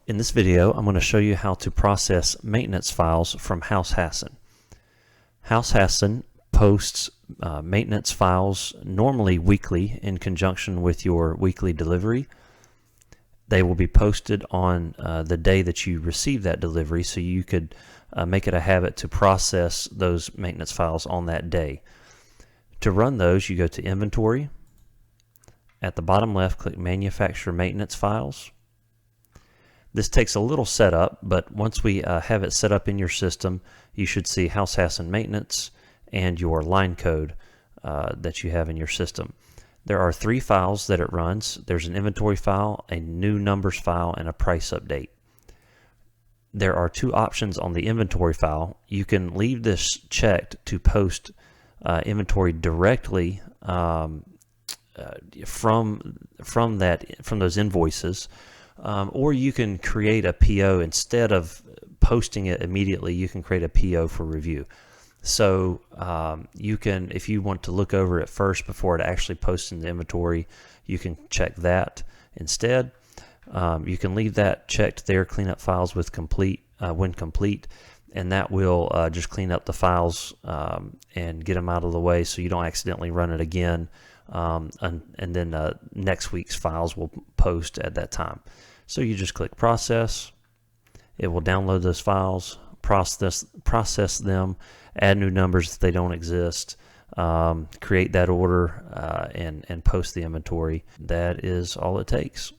In this video, I'm going to show you how to process maintenance files from House Hasson. House Hasson posts maintenance files normally weekly in conjunction with your weekly delivery. They will be posted on the day that you receive that delivery, so you could make it a habit to process those maintenance files on that day. To run those, you go to Inventory. At the bottom left, click Manufacturer Maintenance Files. This takes a little setup, but once we have it set up in your system, you should see House Hasson Maintenance and your line code that you have in your system. There are 3 files that it runs. There's an inventory file, a new numbers file, and a price update. There are 2 options on the inventory file. You can leave this checked to post inventory directly from those invoices. Or you can create a PO instead of posting it immediately. You can create a PO for review. So you can, if you want to look over it first before it actually posts in the inventory, you can check that instead. You can leave that checked there, clean up files with complete when complete, and that will just clean up the files and get them out of the way so you don't accidentally run it again. And then next week's files will post at that time. So you just click process. It will download those files, process them, add new numbers if they don't exist, create that order, and post the inventory. That is all it takes.